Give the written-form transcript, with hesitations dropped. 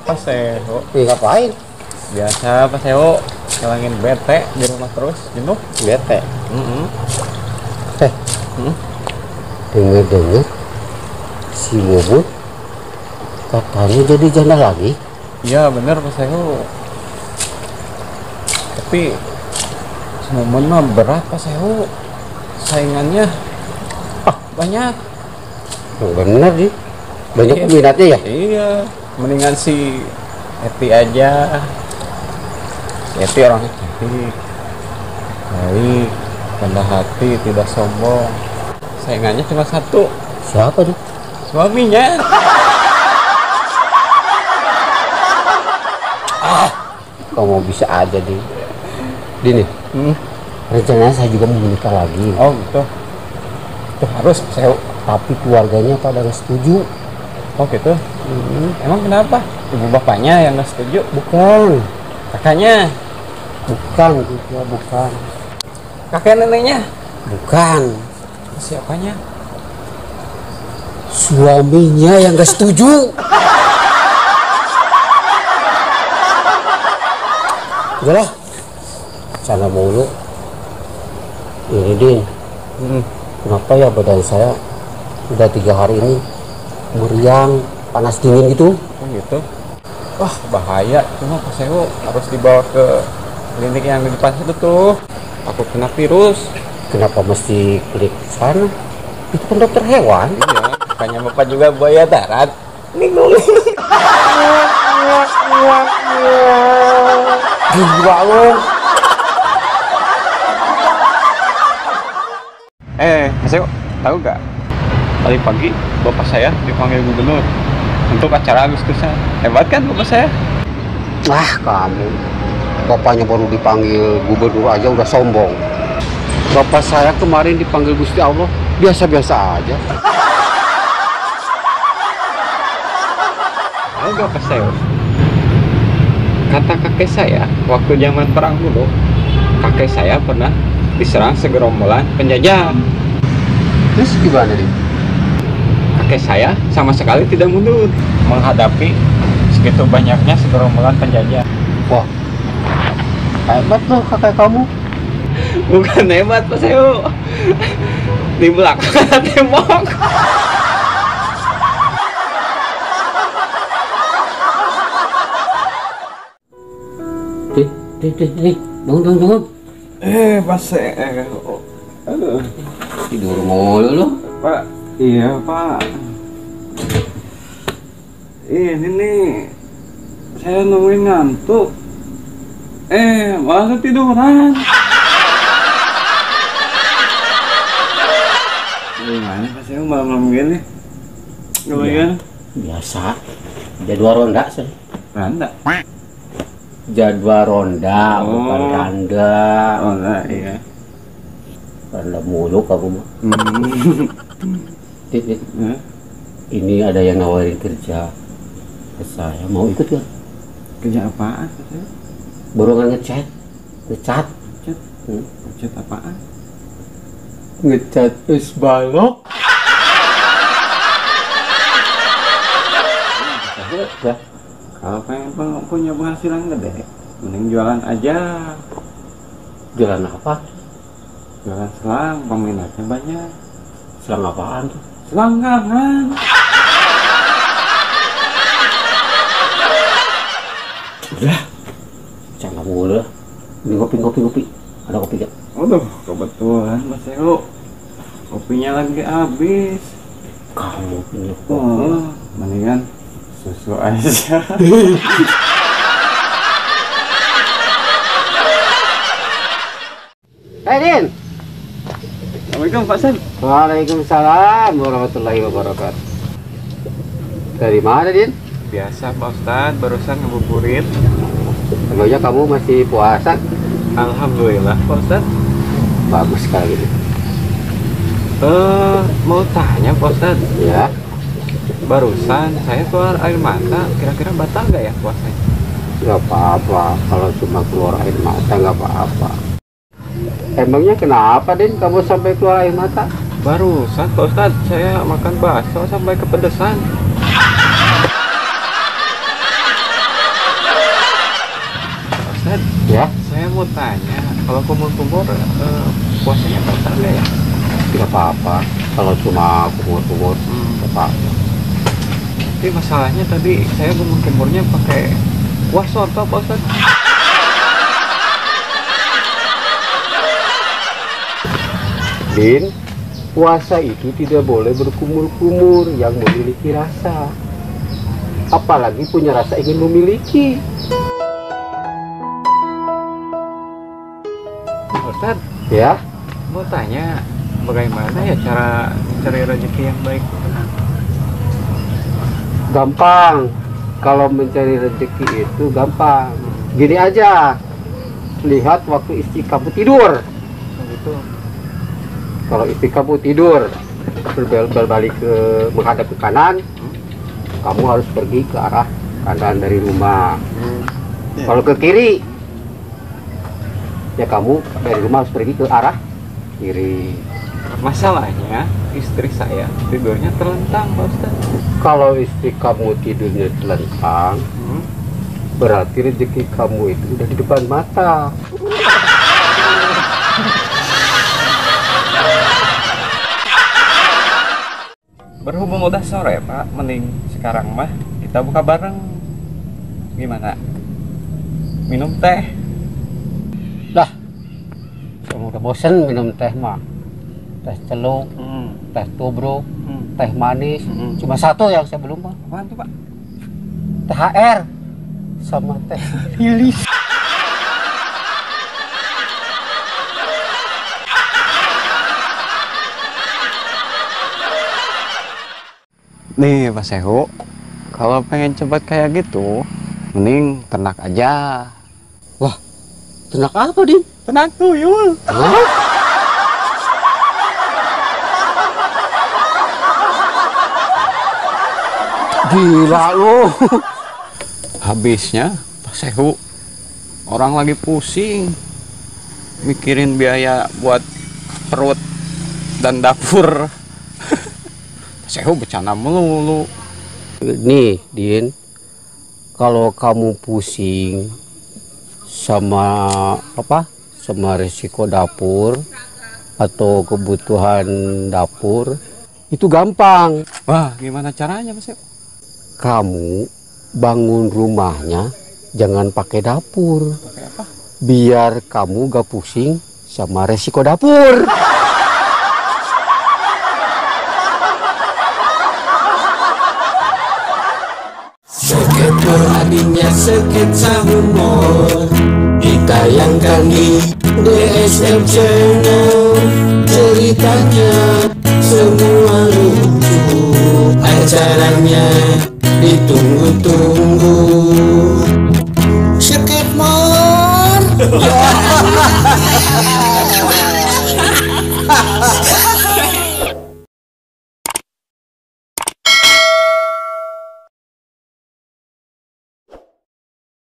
Pak Seho. Ngapain? Biasa Pak Seho, ngilangin bete di rumah terus, jenuh. Bete. Dengar-dengar si Bubut katanya jadi janda lagi. Iya bener Pak Seho. Tapi semomen mah berat Pak Seho. Saingannya banyak. Bener sih. Banyak peminatnya ya? Iya, mendingan si Eti aja. Si Eti orangnya cantik, baik, rendah hati, tidak sombong. Saingannya cuma satu. Siapa tuh? Suaminya. Kamu bisa aja Dini. Rencananya saya juga mau menikah lagi. Oh gitu. Itu harus saya, tapi keluarganya pada nggak setuju. Oh gitu. Emang kenapa? Ibu bapaknya yang nggak setuju? Bukan, Kakaknya? bukan. Kakek neneknya? Bukan. Siapanya? Suaminya yang nggak setuju. Udah lah, sana mulu. Ini Din, kenapa ya badan saya udah 3 hari ini meriang, panas dingin gitu? Oh gitu. Wah bahaya. Cuma Pak Seho harus dibawa ke klinik yang di depan itu tuh. Takut kena virus. Kenapa mesti klik sana? Itu kan dokter hewan. Iya. Makanya bapak juga buaya darat. Ninggung. Gila lo. Pak Seho, tahu gak? Tadi pagi bapak saya dipanggil gubernur untuk acara Agustusan. Hebat kan bapak saya? Ah kamu, bapaknya baru dipanggil gubernur aja udah sombong. Bapak saya kemarin dipanggil Gusti Allah biasa-biasa aja. Tahu gak Pak Seho? Kata kakek saya, waktu zaman perang dulu, kakek saya pernah diserang segerombolan penjajah. Terus gimana nih? Kakek saya sama sekali tidak mundur menghadapi segitu banyaknya segerombolan penjajah. Wah, hebat loh kakek kamu. Bukan hebat Pak Seho, di belakang ada tembok. Nih, bangun. Pak Seho, Tidur mulu lo. Pak. Iya Pak. Ini nih, saya nemuin ngantuk. Malah ketiduran. Gimana Pak Seho malam-malam gini? Gimana? Biasa. Jadwal ronda sih. Randa. Jadwal ronda, bukan randa. Oh enggak, iya. Randa mulu kamu mah. Dit. Hah? Ini ada yang nawarin kerja ke saya, mau ikut gak? Kerja apaan Pak Seho? Baru ngecat. Ngecat apaan? Ngecat es balok. Ya. Kalau pengen punya penghasilan gede, mending jualan aja. Jualan apa? Jualan selang, peminatnya banyak. Selang apaan tuh? Selangkangan. Udah. Jangan mulu. Ini ngopi. Ada kopi gak? Aduh, kebetulan Mas Seho. Kopinya lagi habis. Kamu punya kopi. Mendingan susu aja. Din. Assalamualaikum Pak Sen. Waalaikumsalam warahmatullahi wabarakatuh. Dari mana Din? Biasa Pak Ustadz, barusan ngebuburit. Sebenarnya kamu masih puasa? Alhamdulillah Pak Ustadz. Bagus sekali. Mau tanya Pak Ustadz. Ya. Barusan saya keluar air mata, kira-kira batal nggak ya puasanya? Nggak apa-apa, kalau cuma keluar air mata nggak apa-apa. Emangnya kenapa Din kamu sampai keluar air mata? Barusan Pak Ustadz saya makan bakso sampai kepedesan. mau tanya, kalau kumur-kumur puasanya batal nggak ya? Tidak apa-apa. Kalau cuma kumur-kumur, tidak apa-apa. Tapi masalahnya tadi saya kumur-kumurnya pakai kuah soto, Pak Ustadz. Din, puasa itu tidak boleh berkumur-kumur yang memiliki rasa. Apalagi punya rasa ingin memiliki. Pak Ustadz, Ya, mau tanya bagaimana ya cara cari rezeki yang baik? gampang. Kalau mencari rezeki itu gampang. Gini aja, lihat waktu istri kamu tidur. Gitu. Kalau istri kamu tidur berbalik ke menghadap ke kanan, kamu harus pergi ke arah kanan dari rumah. Kalau ke kiri, ya kamu dari rumah harus pergi ke arah kiri. Masalahnya istri saya tidurnya terlentang, Pak Ustadz. Kalau istri kamu tidurnya telentang, berarti rezeki kamu itu udah di depan mata. Berhubung udah sore, Pak, mending sekarang mah kita buka bareng. Gimana? Minum teh? Dah, kamu udah bosen minum teh mah. Teh celuk, teh tubruk, teh manis. Cuma satu yang saya belum mah. Apaan tuh, Pak? THR sama teh lilis. Nih, Pak Sehu, kalau pengen cepat kayak gitu, mending ternak aja. Wah, ternak apa, Din? Ternak tuyul. Hah? Gila lu. Habisnya, Pak Sehu, orang lagi pusing mikirin biaya buat perut dan dapur. Pak Sehu bercanda melulu. Nih, Din, kalau kamu pusing sama sama resiko dapur atau kebutuhan dapur, itu gampang. Wah, gimana caranya, Pak Sehu? Kamu bangun rumahnya jangan pakai dapur, Pakai apa? biar kamu gak pusing sama resiko dapur. Seketor hadirnya sketsa humor ditayangkan di DSM Channel. Ceritanya semua lucu, acaranya ditunggu-tunggu. Sketmore.